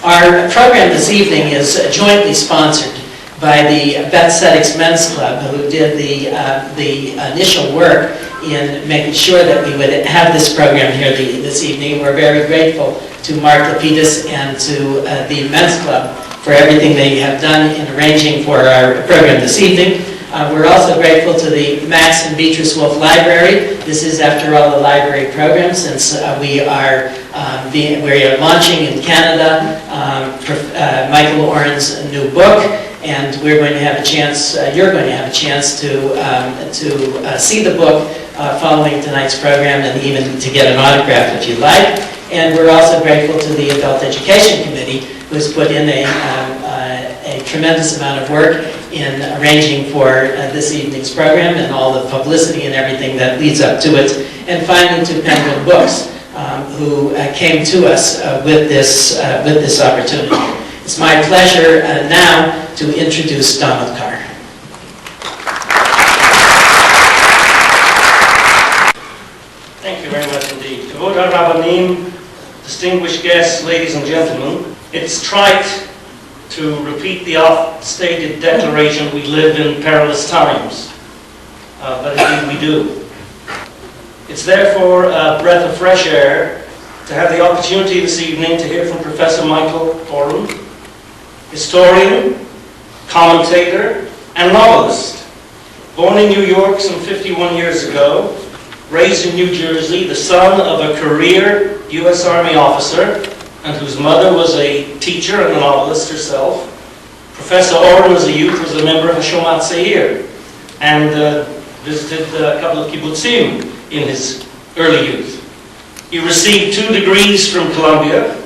Our program this evening is jointly sponsored by the Beth Tzedec's Men's Club, who did the initial work in making sure that we would have this program here this evening. We're very grateful to Mark Lapidus and to the Men's Club for everything they have done in arranging for our program this evening. We're also grateful to the Max and Beatrice Wolf Library. This is, after all, a library program, since we are launching in Canada Michael Oren's new book, and we're going to have a chance. You're going to have a chance to see the book following tonight's program, and even to get an autograph if you like. And we're also grateful to the Adult Education Committee, who's put in a tremendous amount of work in arranging for this evening's program and all the publicity and everything that leads up to it. And finally, to Penguin Books, who came to us with this opportunity. It's my pleasure now to introduce Donald Carr. Thank you very much indeed. Kavod HaRabbanim, distinguished guests, ladies and gentlemen, it's trite to repeat the oft-stated declaration, we live in perilous times, but indeed we do. It's therefore a breath of fresh air to have the opportunity this evening to hear from Professor Michael Oren, historian, commentator, and novelist. Born in New York some 51 years ago, raised in New Jersey, the son of a career U.S. Army officer, and whose mother was a teacher and a novelist herself. Professor Oren, as a youth, was a member of Hashomat Seir, and visited a couple of kibbutzim in his early youth. He received 2 degrees from Columbia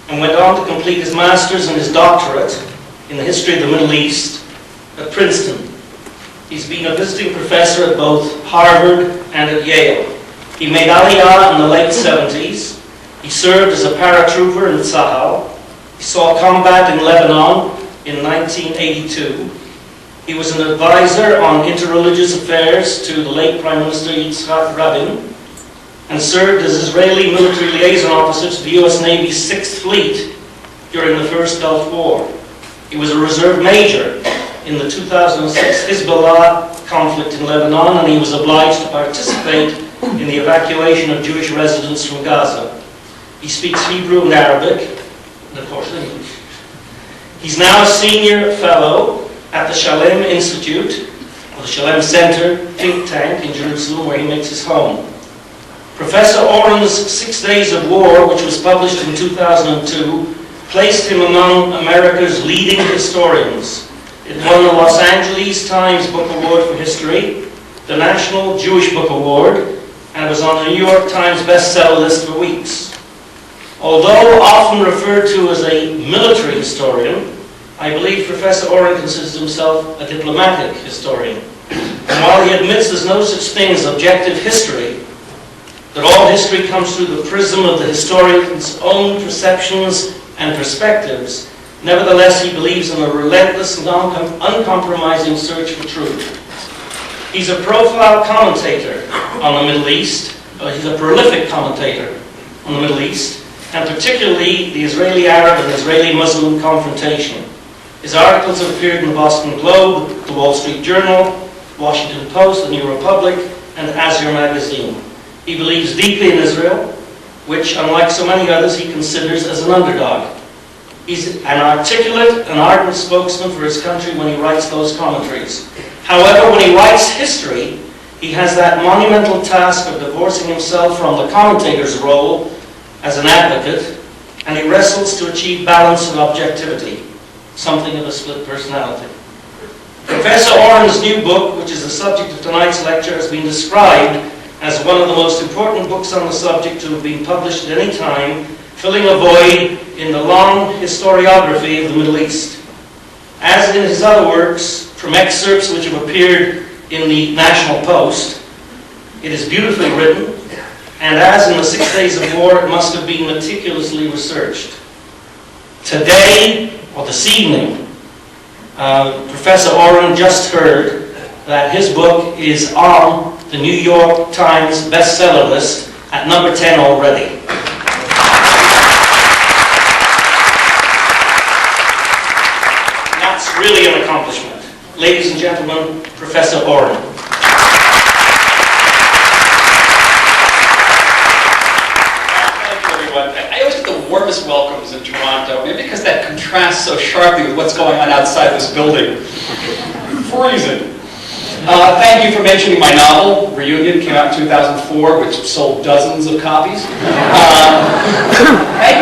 and went on to complete his master's and his doctorate in the history of the Middle East at Princeton. He's been a visiting professor at both Harvard and at Yale. He made Aliyah in the late 70s. He served as a paratrooper in Tzahal. He saw combat in Lebanon in 1982. He was an advisor on interreligious affairs to the late Prime Minister Yitzhak Rabin, and served as Israeli military liaison officer to the U.S. Navy's 6th Fleet during the First Gulf War. He was a reserve major in the 2006 Hezbollah conflict in Lebanon, and he was obliged to participate in the evacuation of Jewish residents from Gaza. He speaks Hebrew and Arabic, and of course English. He's now a senior fellow at the Shalom Institute, or the Shalom Center think tank in Jerusalem, where he makes his home. Professor Oren's 6 Days of War, which was published in 2002, placed him among America's leading historians. It won the Los Angeles Times Book Award for History, the National Jewish Book Award, and was on the New York Times bestseller list for weeks. Although often referred to as a military historian, I believe Professor Oren considers himself a diplomatic historian. And while he admits there's no such thing as objective history, that all history comes through the prism of the historian's own perceptions and perspectives, nevertheless he believes in a relentless and uncompromising search for truth. He's a profile commentator on the Middle East. He's a prolific commentator on the Middle East, and particularly the Israeli-Arab and Israeli-Muslim confrontation. His articles have appeared in the Boston Globe, the Wall Street Journal, Washington Post, the New Republic, and Azure magazine. He believes deeply in Israel, which, unlike so many others, he considers as an underdog. He's an articulate and ardent spokesman for his country when he writes those commentaries. However, when he writes history, he has that monumental task of divorcing himself from the commentator's role as an advocate, and he wrestles to achieve balance and objectivity, something of a split personality. Professor Oren's new book, which is the subject of tonight's lecture, has been described as one of the most important books on the subject to have been published at any time, filling a void in the long historiography of the Middle East. As in his other works, from excerpts which have appeared in the National Post, it is beautifully written, and as in the 6 Days of War, it must have been meticulously researched. Today, or this evening, Professor Oren just heard that his book is on the New York Times bestseller list at number 10 already. really an accomplishment. Ladies and gentlemen, Professor Oren. I always get the warmest welcomes in Toronto, maybe because that contrasts so sharply with what's going on outside this building. Freezing. Thank you for mentioning my novel, Reunion, came out in 2004, which sold dozens of copies. Thank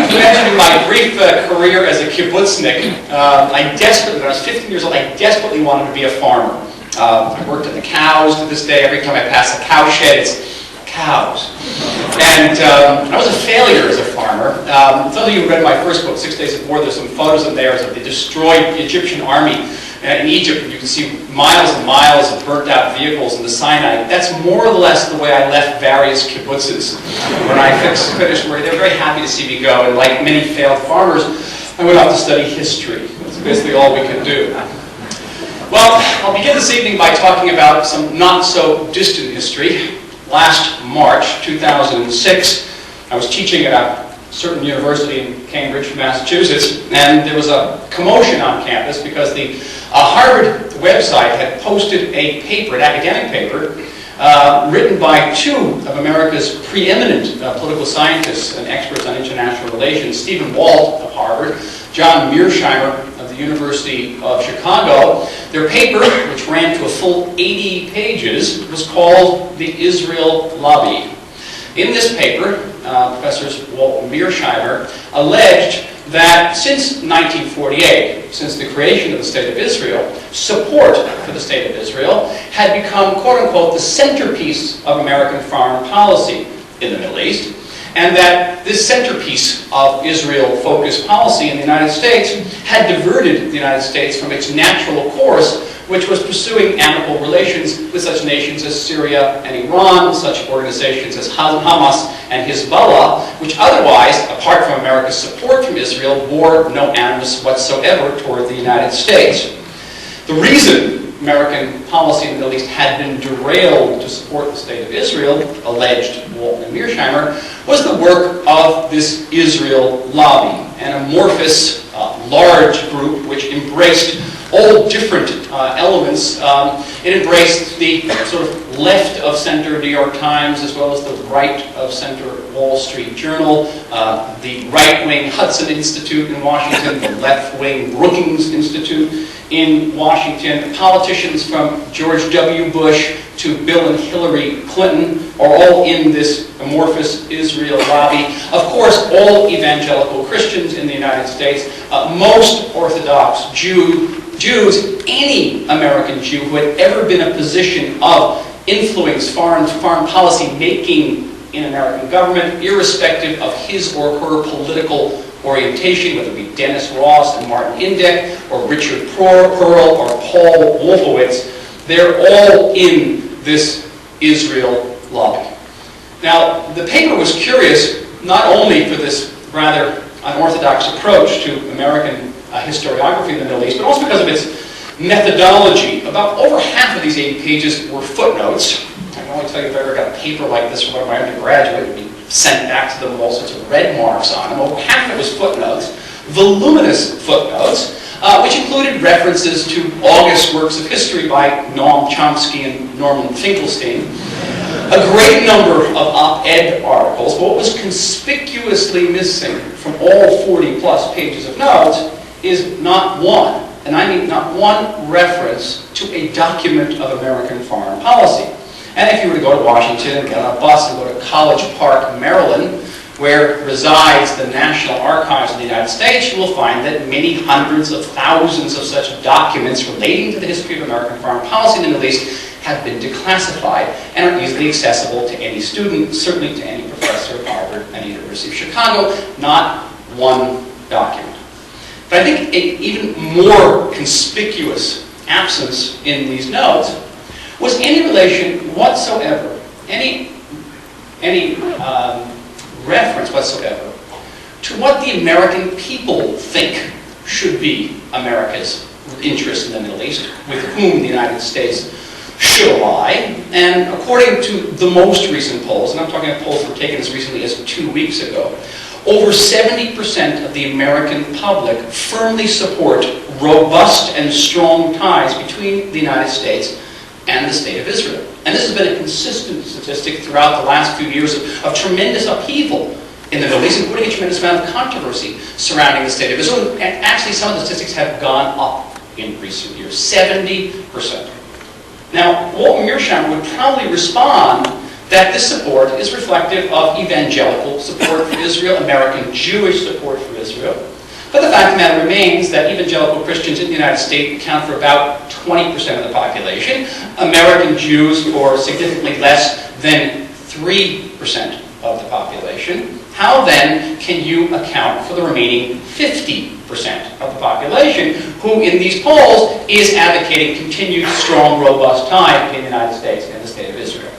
you for mentioning my brief career as a kibbutznik. When I was 15 years old, I desperately wanted to be a farmer. I worked at the cows to this day. Every time I pass a cow shed, it's cows. And I was a failure as a farmer. Some of you who read my first book, 6 Days of War, there's some photos in there of the destroyed Egyptian army in Egypt. You can see miles and miles of burnt out vehicles in the Sinai. That's more or less the way I left various kibbutzes. When I finished work, they were very happy to see me go. And like many failed farmers, I went off to study history. That's basically all we could do. Well, I'll begin this evening by talking about some not so distant history. Last March 2006, I was teaching at a certain university in Cambridge, Massachusetts, and there was a commotion on campus because the Harvard website had posted a paper, an academic paper, written by two of America's preeminent political scientists and experts on international relations, Stephen Walt of Harvard, John Mearsheimer of the University of Chicago. Their paper, which ran to a full 80 pages, was called The Israel Lobby. In this paper, Professors Walt and Mearsheimer alleged that since 1948, since the creation of the State of Israel, support for the State of Israel had become, quote-unquote, the centerpiece of American foreign policy in the Middle East, and that this centerpiece of Israel-focused policy in the United States had diverted the United States from its natural course, which was pursuing amicable relations with such nations as Syria and Iran, such organizations as Hamas and Hezbollah, which otherwise, apart from America's support from Israel, bore no animus whatsoever toward the United States. The reason American policy in the Middle East had been derailed to support the State of Israel, alleged Walt and Mearsheimer, was the work of this Israel Lobby, an amorphous, large group which embraced all different elements. It embraced the sort of left-of-center New York Times as well as the right-of-center Wall Street Journal, the right-wing Hudson Institute in Washington, the left-wing Brookings Institute in Washington. Politicians from George W. Bush to Bill and Hillary Clinton are all in this amorphous Israel lobby. Of course, all evangelical Christians in the United States, most Orthodox Jews, any American Jew who had ever been in a position of influence, foreign policy making in American government, irrespective of his or her political orientation, whether it be Dennis Ross and Martin Indyk, or Richard Pearl, or Paul Wolfowitz, they're all in this Israel lobby. Now, the paper was curious not only for this rather unorthodox approach to American historiography in the Middle East, but also because of its methodology. About over half of these 80 pages were footnotes. I can only tell you if I ever got a paper like this from one of my undergraduates, it would be sent back to them with all sorts of red marks on them. Over half of it was footnotes, voluminous footnotes, which included references to august works of history by Noam Chomsky and Norman Finkelstein, a great number of op-ed articles, but what was conspicuously missing from all 40-plus pages of notes is not one, and I mean not one reference to a document of American foreign policy. And if you were to go to Washington and get on a bus and go to College Park, Maryland, where resides the National Archives of the United States, you will find that many hundreds of thousands of such documents relating to the history of American foreign policy in the Middle East have been declassified and are easily accessible to any student, certainly to any professor at Harvard and the University of Chicago. Not one document. But I think an even more conspicuous absence in these notes was any relation whatsoever, any reference whatsoever to what the American people think should be America's interest in the Middle East, with whom the United States should ally. And according to the most recent polls, and I'm talking about polls that were taken as recently as 2 weeks ago, over 70% of the American public firmly support robust and strong ties between the United States and the State of Israel. And this has been a consistent statistic throughout the last few years of tremendous upheaval in the Middle East, including a tremendous amount of controversy surrounding the State of Israel. And actually, some of the statistics have gone up in recent years, 70%. Now, Walter Mearsheimer would probably respond that this support is reflective of evangelical support for Israel, American Jewish support for Israel. But the fact of the matter remains that evangelical Christians in the United States account for about 20% of the population, American Jews for significantly less than 3% of the population. How then can you account for the remaining 50% of the population who in these polls is advocating continued strong, robust ties between the United States and the State of Israel?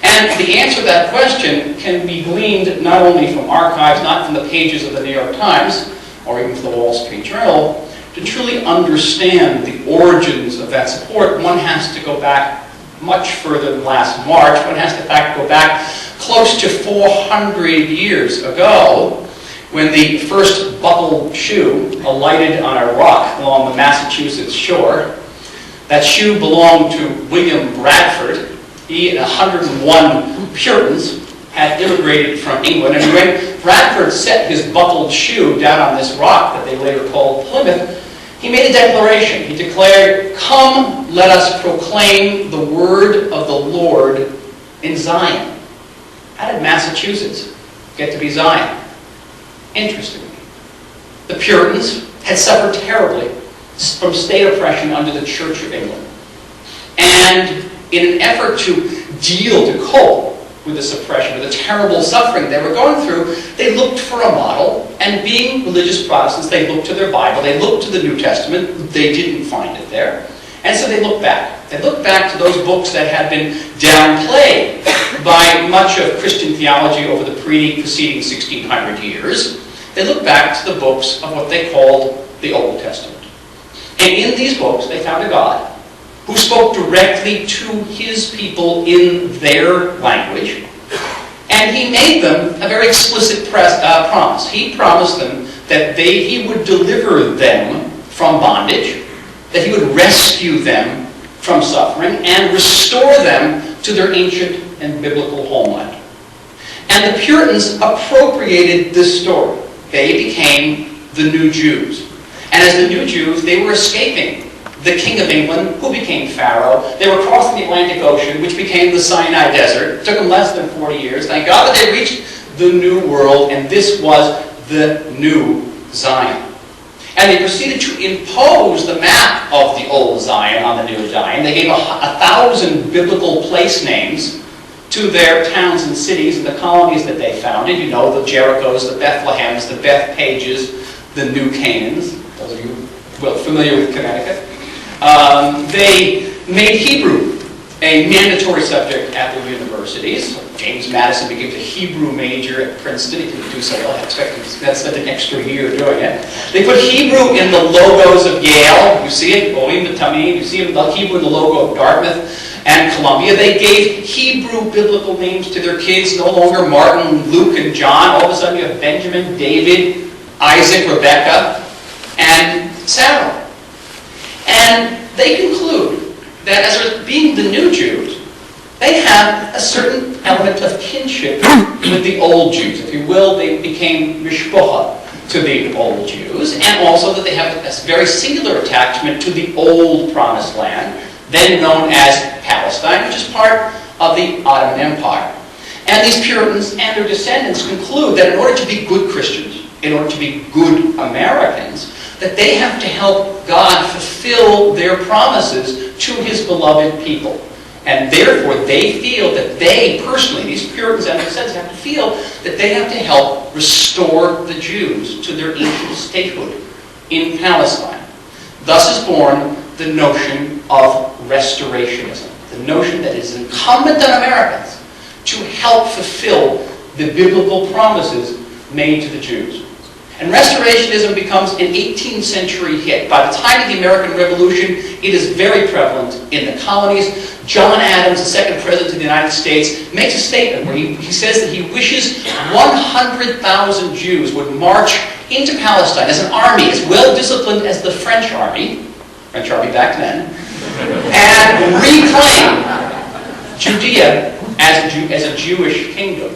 And the answer to that question can be gleaned not only from archives, not from the pages of the New York Times, or even from the Wall Street Journal. To truly understand the origins of that support, one has to go back much further than last March. One has to, in fact, go back close to 400 years ago, when the first buckled shoe alighted on a rock along the Massachusetts shore. That shoe belonged to William Bradford. He and 101 Puritans had immigrated from England, and when Bradford set his buckled shoe down on this rock that they later called Plymouth, he made a declaration. He declared, "Come, let us proclaim the word of the Lord in Zion." How did Massachusetts get to be Zion? Interestingly, the Puritans had suffered terribly from state oppression under the Church of England. And in an effort to cope with the suppression, with the terrible suffering they were going through, they looked for a model, and being religious Protestants, they looked to their Bible, they looked to the New Testament, they didn't find it there, and so they looked back. They looked back to those books that had been downplayed by much of Christian theology over the preceding 1600 years. They looked back to the books of what they called the Old Testament. And in these books, they found a God who spoke directly to his people in their language, and he made them a very explicit promise. He promised them that he would deliver them from bondage, that he would rescue them from suffering, and restore them to their ancient and biblical homeland. And the Puritans appropriated this story. They became the new Jews. And as the new Jews, they were escaping the King of England, who became Pharaoh. They were crossing the Atlantic Ocean, which became the Sinai Desert. It took them less than 40 years. Thank God that they reached the New World, and this was the new Zion. And they proceeded to impose the map of the old Zion on the new Zion. They gave 1,000 biblical place names to their towns and cities and the colonies that they founded. You know, the Jerichos, the Bethlehems, the Bethpages, the New Canaans. Those of you well familiar with Connecticut. They made Hebrew a mandatory subject at their universities. James Madison became a Hebrew major at Princeton. He didn't do so well. I expect he spent an extra year doing it. They put Hebrew in the logos of Yale. You see it, Oren, you see it, Hebrew in the logo of Dartmouth and Columbia. They gave Hebrew biblical names to their kids, no longer Martin, Luke, and John. All of a sudden you have Benjamin, David, Isaac, Rebecca, and Sarah. And they conclude that as being the new Jews, they have a certain element of kinship with the old Jews. If you will, they became mishpocha to the old Jews, and also that they have a very singular attachment to the old Promised Land, then known as Palestine, which is part of the Ottoman Empire. And these Puritans and their descendants conclude that in order to be good Christians, in order to be good Americans, that they have to help God fulfill their promises to his beloved people. And therefore, they feel that they, personally, these Puritans and their descendants, have to feel that they have to help restore the Jews to their ancient statehood in Palestine. Thus is born the notion of restorationism, the notion that it is incumbent on Americans to help fulfill the biblical promises made to the Jews. And restorationism becomes an 18th century hit. By the time of the American Revolution, it is very prevalent in the colonies. John Adams, the second president of the United States, makes a statement where he says that he wishes 100,000 Jews would march into Palestine as an army, as well disciplined as the French army back then, and reclaim Judea as a Jewish kingdom.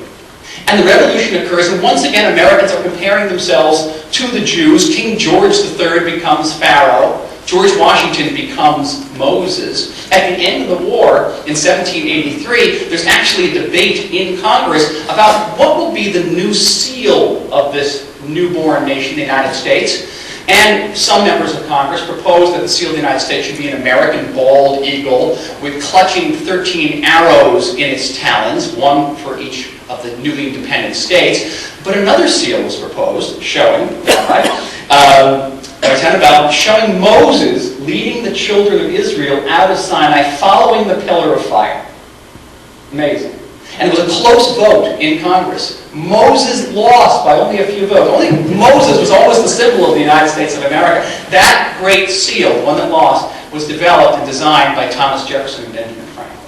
And the revolution occurs, and once again Americans are comparing themselves to the Jews. King George III becomes Pharaoh. George Washington becomes Moses. At the end of the war, in 1783, there's actually a debate in Congress about what will be the new seal of this newborn nation, the United States. And some members of Congress proposed that the seal of the United States should be an American bald eagle with clutching 13 arrows in its talons, one for each of the newly independent states. But another seal was proposed, showing Moses leading the children of Israel out of Sinai, following the pillar of fire. Amazing. And it was a close vote in Congress. Moses lost by only a few votes. Only Moses was always the symbol of the United States of America. That great seal, the one that lost, was developed and designed by Thomas Jefferson and Benjamin Franklin.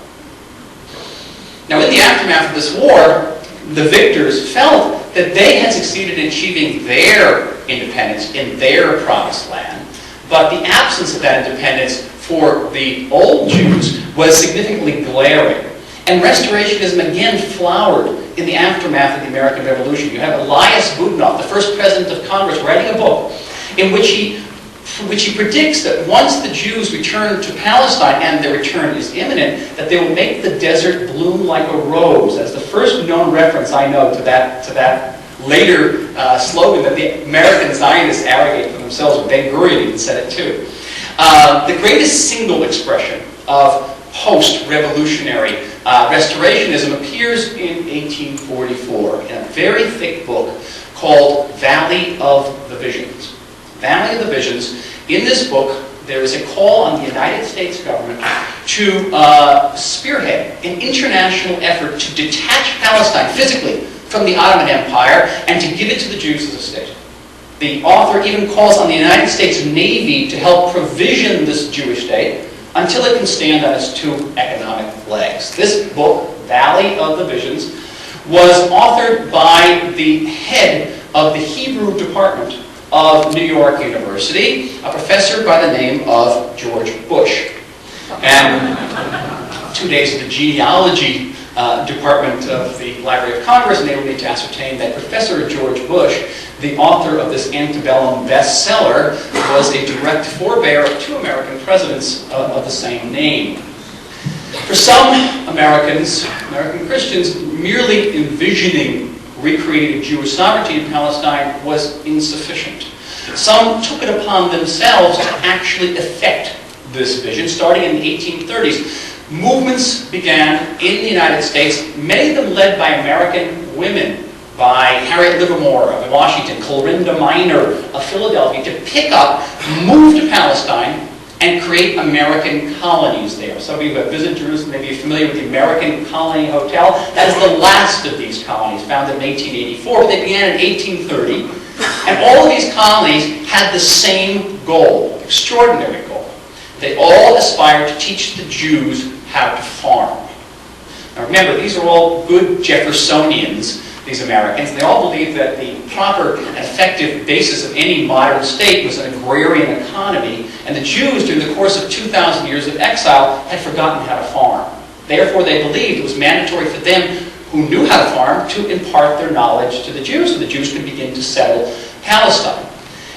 Now, in the aftermath of this war, the victors felt that they had succeeded in achieving their independence in their promised land, but the absence of that independence for the old Jews was significantly glaring. And Restorationism again flowered in the aftermath of the American Revolution. You have Elias Boudinov, the first president of Congress, writing a book in which he predicts that once the Jews return to Palestine, and their return is imminent, that they will make the desert bloom like a rose. That's the first known reference I know to that later slogan that the American Zionists arrogate for themselves. Ben-Gurion even said it too. The greatest single expression of post-revolutionary Restorationism appears in 1844 in a very thick book called Valley of the Visions. Valley of the Visions. In this book, there is a call on the United States government to spearhead an international effort to detach Palestine physically from the Ottoman Empire and to give it to the Jews as a state. The author even calls on the United States Navy to help provision this Jewish state until it can stand on its two economic legs. This book, Valley of the Visions, was authored by the head of the Hebrew department of New York University, a professor by the name of George Bush. And 2 days of the genealogy department of the Library of Congress enabled me to ascertain that Professor George Bush, the author of this antebellum bestseller, was a direct forebear of two American presidents of the same name. For some Americans, American Christians, merely envisioning recreated Jewish sovereignty in Palestine was insufficient. Some took it upon themselves to actually effect this vision, starting in the 1830s. Movements began in the United States, many of them led by American women, by Harriet Livermore of Washington, Clorinda Minor of Philadelphia, to pick up, move to Palestine, and create American colonies there. Some of you who have visited Jerusalem may be familiar with the American Colony Hotel. That is the last of these colonies, founded in 1884, but they began in 1830. And all of these colonies had the same goal, extraordinary goal. They all aspired to teach the Jews how to farm. Now remember, these are all good Jeffersonians, these Americans. They all believed that the proper and effective basis of any modern state was an agrarian economy, and the Jews, during the course of 2,000 years of exile, had forgotten how to farm. Therefore, they believed it was mandatory for them who knew how to farm to impart their knowledge to the Jews, so the Jews could begin to settle Palestine.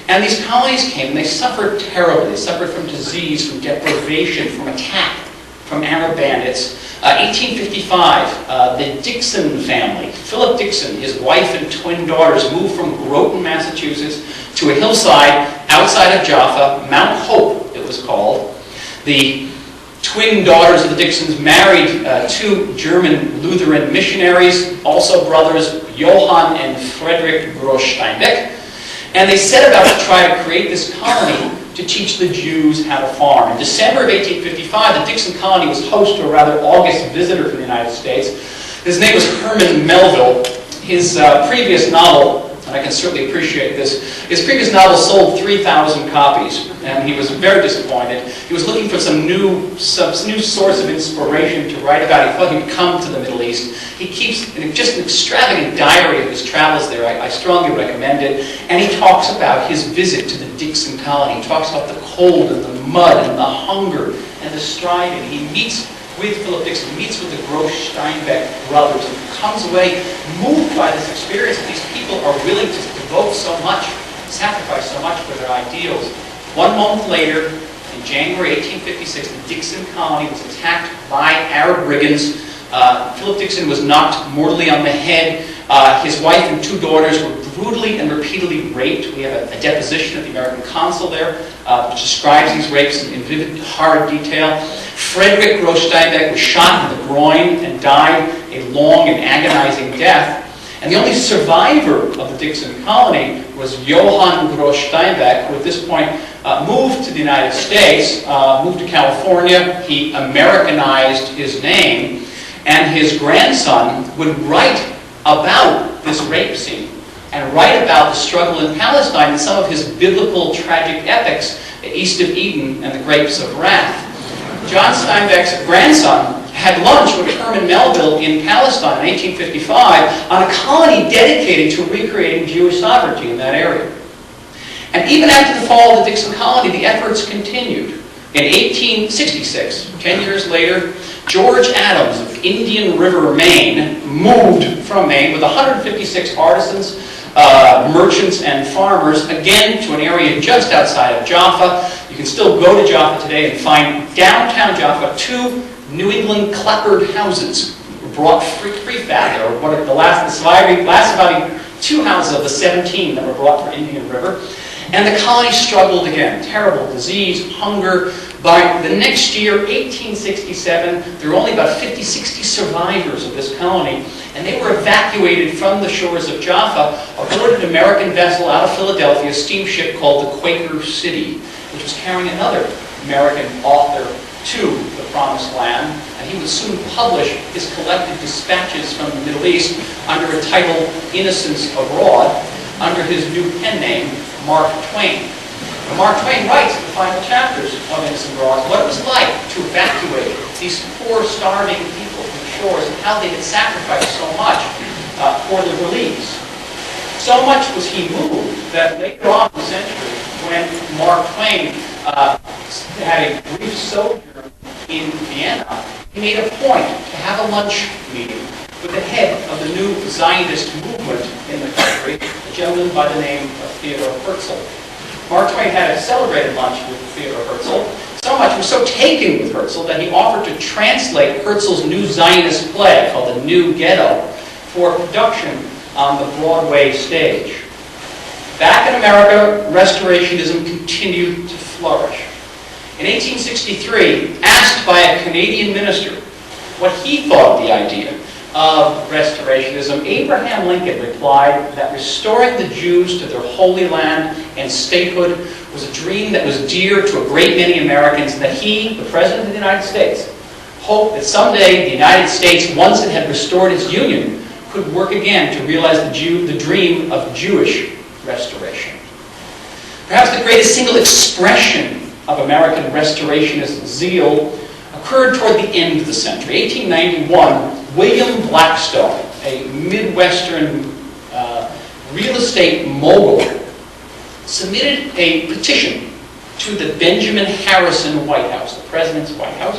And these colonies came, and they suffered terribly. They suffered from disease, from deprivation, from attack from Arab bandits. 1855, the Dixon family, Philip Dixon, his wife and twin daughters, moved from Groton, Massachusetts, to a hillside outside of Jaffa, Mount Hope, it was called. The twin daughters of the Dixons married two German Lutheran missionaries, also brothers Johann and Frederick Groß-Steinbeck, and they set about to try to create this colony to teach the Jews how to farm. In December of 1855, the Dixon colony was host to a rather august visitor from the United States. His name was Herman Melville. His previous novel, and I can certainly appreciate this. His previous novel sold 3,000 copies, and he was very disappointed. He was looking for some new source of inspiration to write about. He thought he would come to the Middle East. He keeps just an extravagant diary of his travels there. I strongly recommend it. And he talks about his visit to the Dixon colony. He talks about the cold and the mud and the hunger and the striving. He meets with Philip Dixon, meets with the Gross-Steinbeck brothers, and comes away moved by this experience that these people are willing to devote so much, sacrifice so much for their ideals. 1 month later, in January 1856, the Dixon colony was attacked by Arab brigands. Philip Dixon was knocked mortally on the head. His wife and 2 daughters were brutally and repeatedly raped. We have a deposition of the American consul there, which describes these rapes in vivid, hard detail. Frederick Gross-Steinbeck was shot in the groin and died a long and agonizing death. And the only survivor of the Dixon colony was Johann Gross-Steinbeck, who at this point moved to the United States, moved to California. He Americanized his name, and his grandson would write about this rape scene and write about the struggle in Palestine in some of his biblical tragic epics, East of Eden and the Grapes of Wrath. John Steinbeck's grandson had lunch with Herman Melville in Palestine in 1855 on a colony dedicated to recreating Jewish sovereignty in that area. And even after the fall of the Dixon colony, the efforts continued. In 1866, 10 years later, George Adams of Indian River, Maine, moved from Maine with 156 artisans, merchants, and farmers, again to an area just outside of Jaffa. You can still go to Jaffa today and find downtown Jaffa 2 New England clapboard houses were brought prefab. There were one of the last surviving 2 houses of the 17 that were brought from Indian River. And the colony struggled again. Terrible disease, hunger. By the next year, 1867, there were only about 50, 60 survivors of this colony, and they were evacuated from the shores of Jaffa aboard an American vessel out of Philadelphia, a steamship called the Quaker City, which was carrying another American author to the Promised Land, and he would soon publish his collected dispatches from the Middle East under a title, Innocents Abroad, under his new pen name, Mark Twain. And Mark Twain writes in the final chapters of Innocents Abroad what it was like to evacuate these poor, starving people from the shores and how they had sacrificed so much for their release. So much was he moved that later on in the century, when Mark Twain had a brief sojourn in Vienna, he made a point to have a lunch meeting with the head of the new Zionist movement in the country, a gentleman by the name of Theodor Herzl. Mark Twain had a celebrated lunch with Theodor Herzl. So much was so taken with Herzl that he offered to translate Herzl's new Zionist play called The New Ghetto for production on the Broadway stage. Back in America, Restorationism continued to flourish. In 1863, asked by a Canadian minister what he thought of the idea of Restorationism, Abraham Lincoln replied that restoring the Jews to their Holy Land and statehood was a dream that was dear to a great many Americans, and that he, the President of the United States, hoped that someday the United States, once it had restored its union, could work again to realize the dream of Jewish restoration. Perhaps the greatest single expression of American restorationist zeal occurred toward the end of the century. 1891, William Blackstone, a Midwestern real estate mogul, submitted a petition to the Benjamin Harrison White House, the President's White House.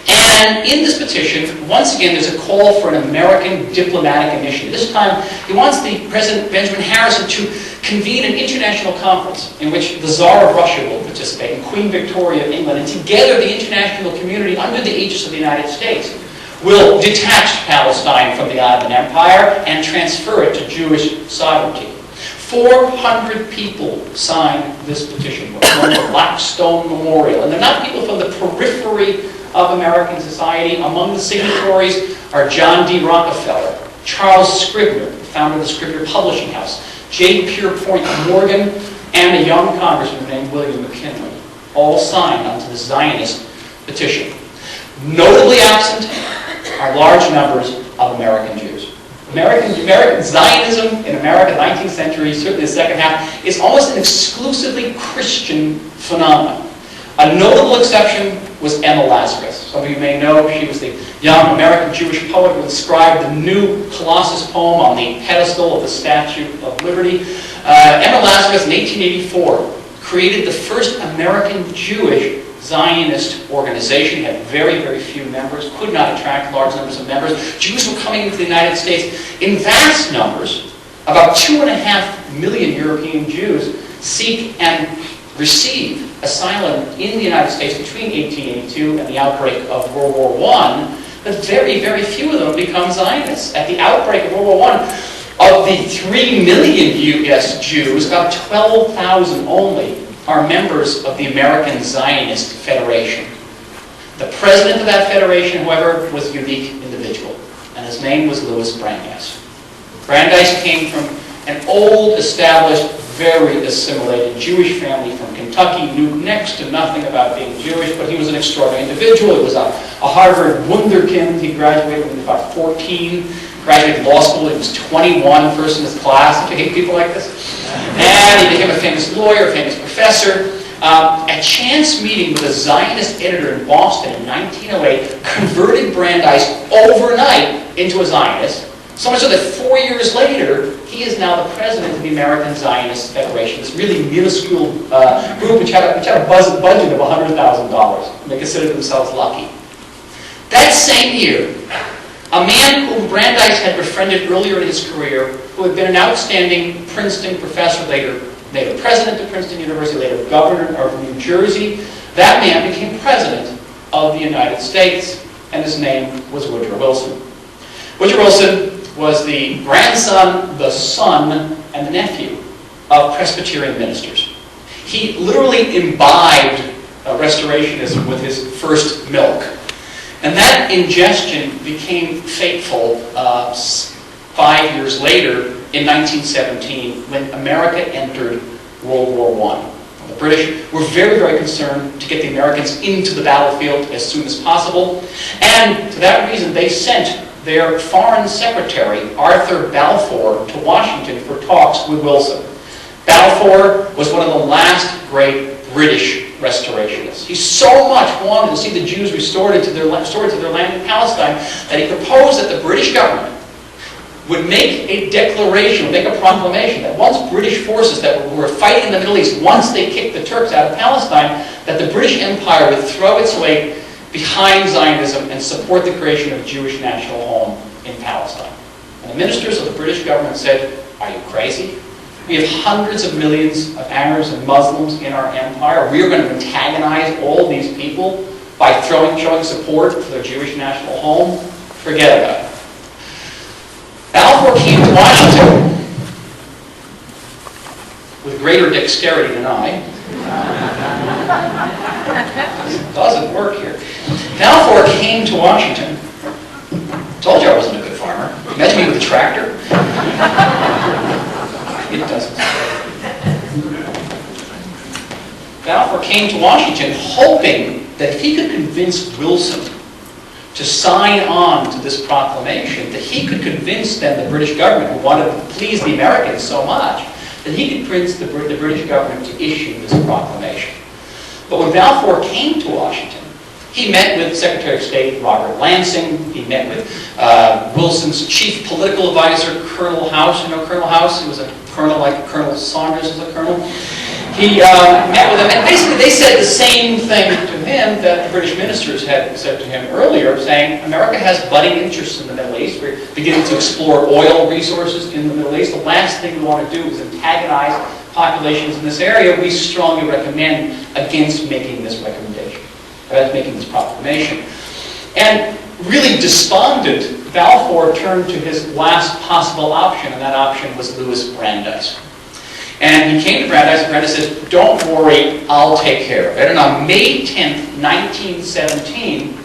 And in this petition, once again, there's a call for an American diplomatic initiative. This time, he wants the President Benjamin Harrison to convene an international conference in which the Tsar of Russia will participate and Queen Victoria of England, and together the international community under the aegis of the United States will detach Palestine from the Ottoman Empire and transfer it to Jewish sovereignty. 400 people signed this petition. It's known as the Blackstone Memorial. And they're not people from the periphery of American society. Among the signatories are John D. Rockefeller, Charles Scribner, the founder of the Scribner Publishing House, J. Pierpont Morgan, and a young congressman named William McKinley, all signed onto the Zionist petition. Notably absent are large numbers of American Jews. American Zionism in America, 19th century, certainly the second half, is almost an exclusively Christian phenomenon. A notable exception was Emma Lazarus. Some of you may know she was the young American Jewish poet who inscribed the new Colossus poem on the pedestal of the Statue of Liberty. Emma Lazarus, in 1884, created the first American Jewish Zionist organization. It had very, very few members, could not attract large numbers of members. Jews were coming into the United States in vast numbers. About 2.5 million European Jews seek and receive asylum in the United States between 1882 and the outbreak of World War I, but very, very few of them become Zionists. At the outbreak of World War I, of the 3 million U.S. Jews, about 12,000 only are members of the American Zionist Federation. The president of that federation, however, was a unique individual, and his name was Louis Brandeis. Brandeis came from an old, established, very assimilated Jewish family from Kentucky, knew next to nothing about being Jewish, but he was an extraordinary individual. He was a Harvard wunderkind. He graduated when he was about 14, graduated law school. He was 21, first in his class. Don't you hate people like this? And he became a famous lawyer, a famous professor. A chance meeting with a Zionist editor in Boston in 1908 converted Brandeis overnight into a Zionist. So much so that 4 years later, he is now the president of the American Zionist Federation, this really minuscule group which had a budget of $100,000. They considered themselves lucky. That same year, a man whom Brandeis had befriended earlier in his career, who had been an outstanding Princeton professor, later president of Princeton University, later governor of New Jersey, that man became president of the United States, and his name was Woodrow Wilson. Woodrow Wilson was the grandson, the son, and the nephew of Presbyterian ministers. He literally imbibed Restorationism with his first milk. And that ingestion became fateful 5 years later in 1917 when America entered World War I. The British were very, very concerned to get the Americans into the battlefield as soon as possible. And to that reason, they sent their foreign secretary, Arthur Balfour, to Washington for talks with Wilson. Balfour was one of the last great British restorationists. He so much wanted to see the Jews restored to their land in Palestine that he proposed that the British government would make a declaration, make a proclamation that once British forces that were fighting in the Middle East, once they kicked the Turks out of Palestine, that the British Empire would throw its weight behind Zionism and support the creation of a Jewish national home in Palestine. And the ministers of the British government said, "Are you crazy? We have hundreds of millions of Arabs and Muslims in our empire. We are going to antagonize all these people by showing support for their Jewish national home? Forget about it." Balfour came to Washington with greater dexterity than I. It doesn't work here. Balfour came to Washington. Told you I wasn't a good farmer. Imagine me with a tractor. It doesn't. Balfour came to Washington hoping that if he could convince Wilson to sign on to this proclamation, that he could convince then the British government, who wanted to please the Americans so much, that he could convince the British government to issue this proclamation. But when Balfour came to Washington, he met with Secretary of State Robert Lansing. He met with Wilson's chief political advisor, Colonel House. You know Colonel House? He was a colonel like Colonel Saunders was a colonel. He met with him, and basically they said the same thing to him that the British ministers had said to him earlier, saying, America has budding interests in the Middle East. We're beginning to explore oil resources in the Middle East. The last thing we want to do is antagonize populations in this area. We strongly recommend against making this recommendation, making this proclamation. And really despondent, Balfour turned to his last possible option, and that option was Louis Brandeis. And he came to Brandeis, and Brandeis says, "Don't worry, I'll take care of it." And on May 10th, 1917,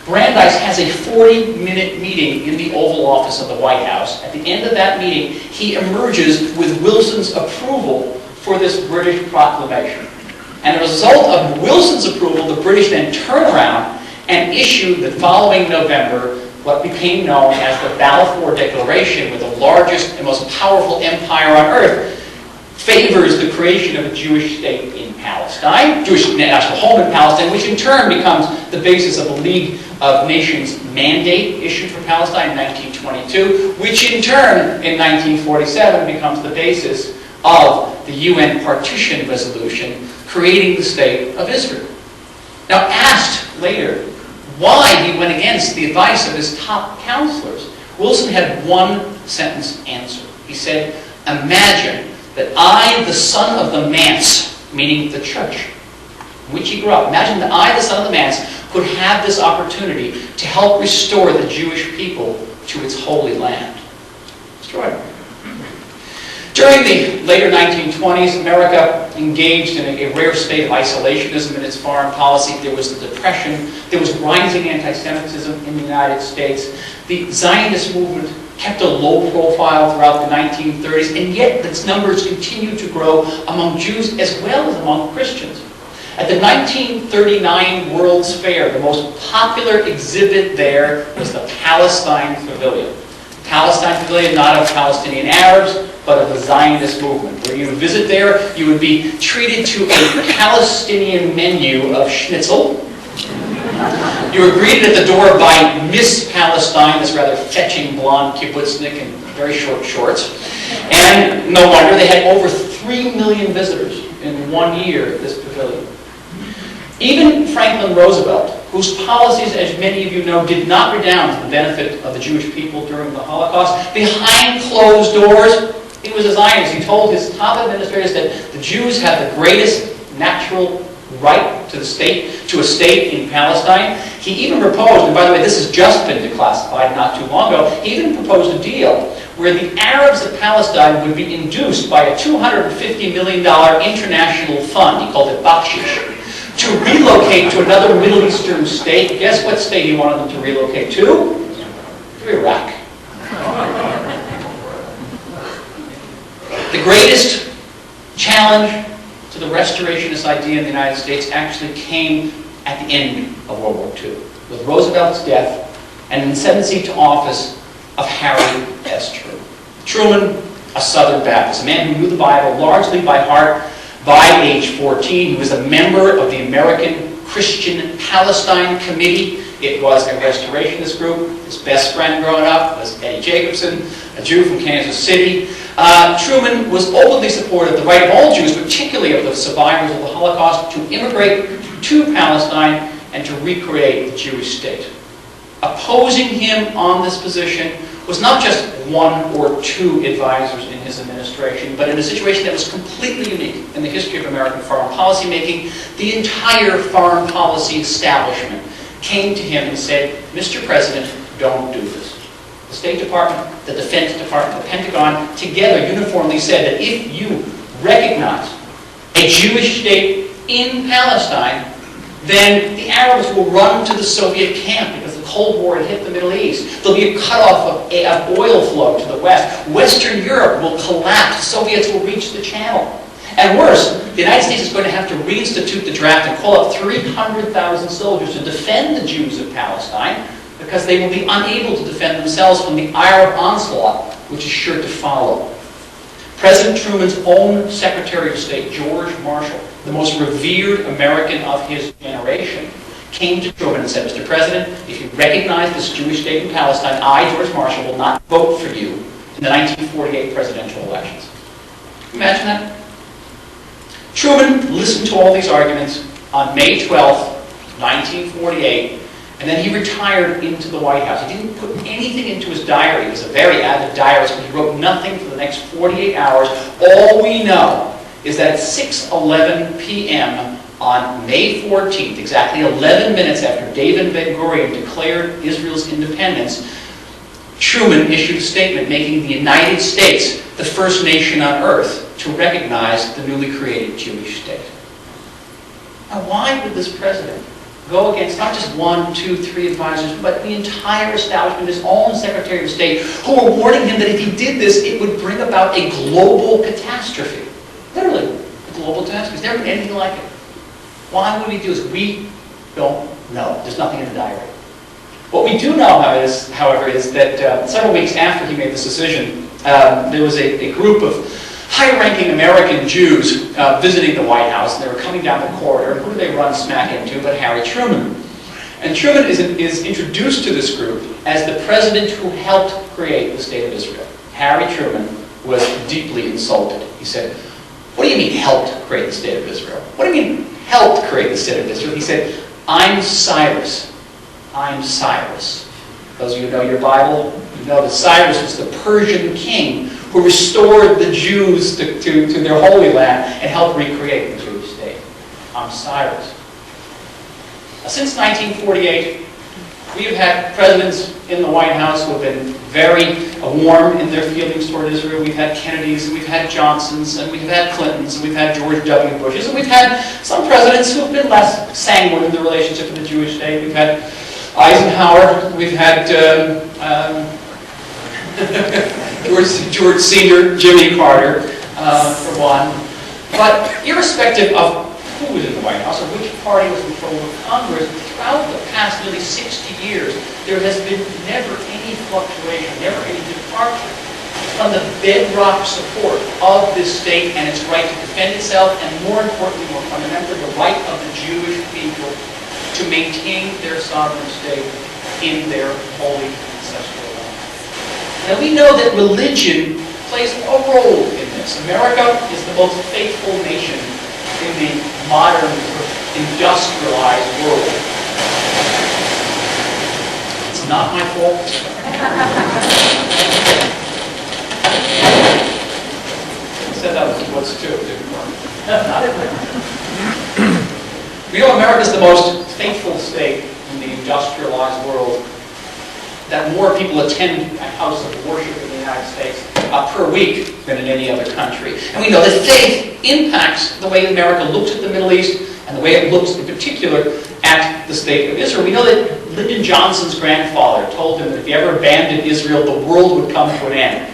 Brandeis has a 40-minute meeting in the Oval Office of the White House. At the end of that meeting, he emerges with Wilson's approval for this British proclamation. And as a result of Wilson's approval, the British then turn around and issue the following November what became known as the Balfour Declaration, with the largest and most powerful empire on earth, favors the creation of a Jewish state in Palestine, Jewish national home in Palestine, which in turn becomes the basis of the League of Nations mandate issued for Palestine in 1922, which in turn, in 1947, becomes the basis of the UN partition resolution creating the state of Israel. Now, asked later why he went against the advice of his top counselors, Wilson had one sentence answer. He said, "Imagine that I, the son of the manse," meaning the church in which he grew up, imagine that I, the son of the manse, could have this opportunity to help restore the Jewish people to its holy land. Extraordinary. During the later 1920s, America engaged in a rare state of isolationism in its foreign policy. There was the Depression. There was rising anti-Semitism in the United States. The Zionist movement kept a low profile throughout the 1930s, and yet its numbers continued to grow among Jews as well as among Christians. At the 1939 World's Fair, the most popular exhibit there was the Palestine Pavilion. The Palestine Pavilion, not of Palestinian Arabs, but of the Zionist movement. Where you would visit there, you would be treated to a Palestinian menu of schnitzel. You were greeted at the door by Miss Palestine, this rather fetching blonde kibbutznik in very short shorts. And no wonder, they had over 3 million visitors in 1 year at this pavilion. Even Franklin Roosevelt, whose policies, as many of you know, did not redound to the benefit of the Jewish people during the Holocaust, behind closed doors, he was a Zionist. He told his top administrators that the Jews have the greatest natural right to a state in Palestine. He even proposed, and by the way, this has just been declassified not too long ago, he even proposed a deal where the Arabs of Palestine would be induced by a $250 million international fund, he called it bakshish, to relocate to another Middle Eastern state. Guess what state he wanted them to relocate to? To Iraq. The greatest challenge to the restorationist idea in the United States actually came at the end of World War II, with Roosevelt's death and the ascendancy to office of Harry S. Truman. Truman, a Southern Baptist, a man who knew the Bible largely by heart. By age 14, he was a member of the American Christian Palestine Committee. It was a restorationist group. His best friend growing up was Eddie Jacobson, a Jew from Kansas City. Truman was openly supportive of the right of all Jews, particularly of the survivors of the Holocaust, to immigrate to Palestine and to recreate the Jewish state. Opposing him on this position was not just one or two advisors in his administration, but in a situation that was completely unique in the history of American foreign policy making. The entire foreign policy establishment came to him and said, "Mr. President, don't do this." The State Department, the Defense Department, the Pentagon, together uniformly said that if you recognize a Jewish state in Palestine, then the Arabs will run to the Soviet camp because the Cold War had hit the Middle East. There'll be a cutoff of oil flow to the west. Western Europe will collapse. The Soviets will reach the Channel. And worse, the United States is going to have to reinstitute the draft and call up 300,000 soldiers to defend the Jews of Palestine because they will be unable to defend themselves from the Arab onslaught, which is sure to follow. President Truman's own Secretary of State, George Marshall, the most revered American of his generation, came to Truman and said, "Mr. President, if you recognize this Jewish state in Palestine, I, George Marshall, will not vote for you in the 1948 presidential elections." Imagine that. Truman listened to all these arguments on May 12th, 1948, and then he retired into the White House. He didn't put anything into his diary. He was a very avid diarist, but he wrote nothing for the next 48 hours. All we know is that at 6:11 p.m. on May 14th, exactly 11 minutes after David Ben-Gurion declared Israel's independence, Truman issued a statement making the United States the first nation on earth to recognize the newly created Jewish state. Now, why would this president go against not just 1, 2, 3 advisors, but the entire establishment, his own Secretary of State, who were warning him that if he did this, it would bring about a global catastrophe? Literally, a global catastrophe. There's never been anything like it. Why would we do this? We don't know. There's nothing in the diary. What we do know, however, is that several weeks after he made this decision, there was a group of high-ranking American Jews visiting the White House, and they were coming down the corridor. Who do they run smack into but Harry Truman? And Truman is introduced to this group as the president who helped create the State of Israel. Harry Truman was deeply insulted. He said, "What do you mean helped create the State of Israel? What do you mean helped create the State of Israel?" He said, "I'm Cyrus. I'm Cyrus." Those of you who know your Bible, you know that Cyrus was the Persian king who restored the Jews to their Holy Land and helped recreate the Jewish state. I'm Cyrus. Since 1948, we have had presidents in the White House who have been very warm in their feelings toward Israel. We've had Kennedys, and we've had Johnsons, and we've had Clintons, and we've had George W. Bushes, and we've had some presidents who have been less sanguine in their relationship with the Jewish state. We've had Eisenhower, we've had George Sr., Jimmy Carter, for one. But irrespective of who was in the White House or which party was in control of Congress, throughout the past nearly 60 years, there has been never any fluctuation, never any departure from the bedrock support of this state and its right to defend itself, and more importantly, more fundamentally, the right of the Jewish people to maintain their sovereign state in their holy ancestral land. Now we know that religion plays a role in this. America is the most faithful nation in the modern industrialized world. It's not my fault. I said that was too, didn't we? We know America is the most faithful state in the industrialized world, that more people attend a house of worship in the United States per week than in any other country. And we know that faith impacts the way America looks at the Middle East and the way it looks in particular at the State of Israel. We know that Lyndon Johnson's grandfather told him that if he ever abandoned Israel, the world would come to an end.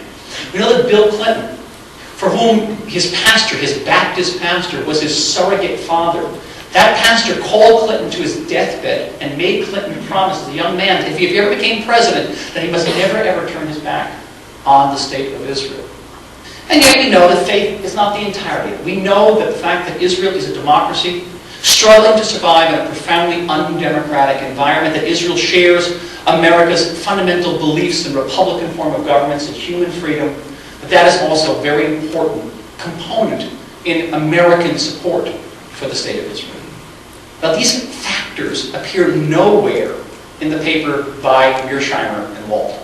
We know that Bill Clinton, for whom his pastor, his Baptist pastor, was his surrogate father, that pastor called Clinton to his deathbed and made Clinton promise as a young man that if he ever became president, that he must never ever turn his back on the State of Israel. And yet we know that faith is not the entirety. We know that the fact that Israel is a democracy, struggling to survive in a profoundly undemocratic environment, that Israel shares America's fundamental beliefs in republican form of governments and human freedom, but that is also a very important component in American support for the State of Israel. Now these factors appear nowhere in the paper by Mearsheimer and Walt.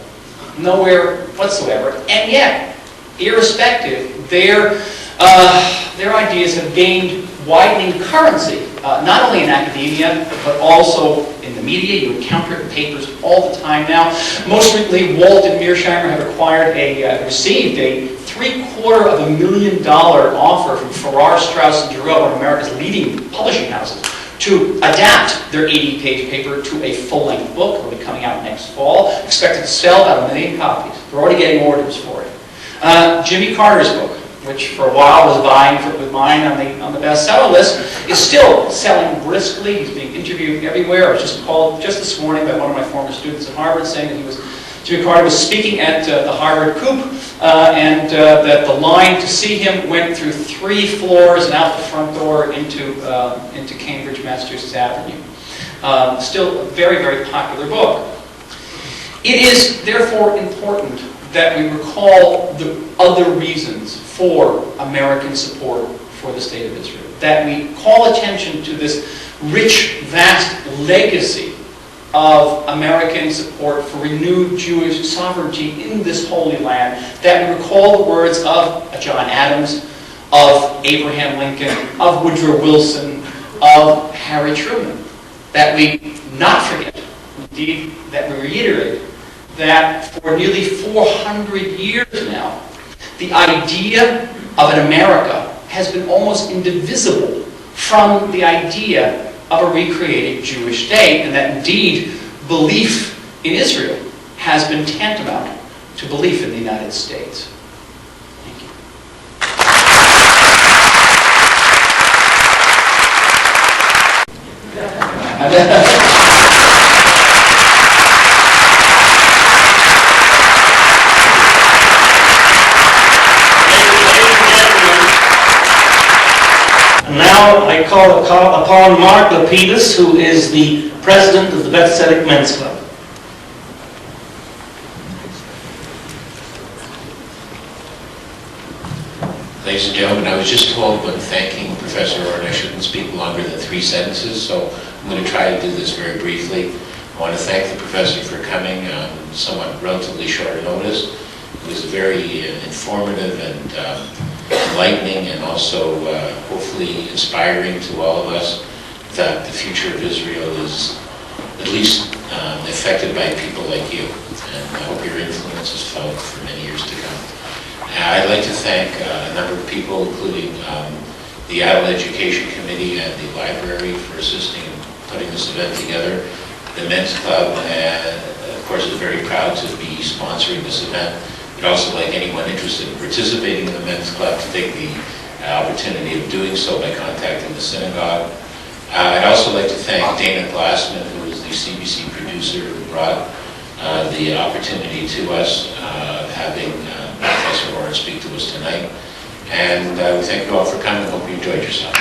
Nowhere whatsoever. And yet, irrespective, their ideas have gained widening currency, not only in academia, but also in the media. You encounter it in papers all the time now. Most recently, Walt and Mearsheimer have received a $750,000 offer from Farrar, Straus & Giroux, one of America's leading publishing houses, to adapt their 80-page paper to a full-length book. It will be coming out next fall. Expected to sell about 1 million copies. They're already getting orders for it. Jimmy Carter's book, which for a while was vying with mine on the bestseller list, is still selling briskly. He's being interviewed everywhere. I was just called just this morning by one of my former students at Harvard saying that Jimmy Carter was speaking at the Harvard Coop, and that the line to see him went through 3 floors and out the front door into Cambridge, Massachusetts Avenue. Still a very, very popular book. It is therefore important that we recall the other reasons for American support for the State of Israel. That we call attention to this rich, vast legacy of American support for renewed Jewish sovereignty in this Holy Land. That we recall the words of John Adams, of Abraham Lincoln, of Woodrow Wilson, of Harry Truman. That we not forget, indeed, that we reiterate, that for nearly 400 years now, the idea of an America has been almost indivisible from the idea of a recreated Jewish state, and that indeed belief in Israel has been tantamount to belief in the United States. Thank you. now I call upon Mark Lapidus, who is the president of the Beth Tzedec Men's Club. Ladies and gentlemen, I was just told when thanking Professor Oren I shouldn't speak longer than 3 sentences, so I'm going to try to do this very briefly. I want to thank the professor for coming on somewhat relatively short notice. It was very informative and enlightening, and also hopefully inspiring to all of us that the future of Israel is at least affected by people like you, and I hope your influence is felt for many years to come. I'd like to thank a number of people, including the Adult Education Committee and the library for assisting in putting this event together. The Men's Club, of course, is very proud to be sponsoring this event. I'd also like anyone interested in participating in the Men's Club to take the opportunity of doing so by contacting the Synagogue. I'd also like to thank Dana Glassman, who is the CBC producer, who brought the opportunity to us, having Professor Oren speak to us tonight. And we thank you all for coming. Hope you enjoyed yourself.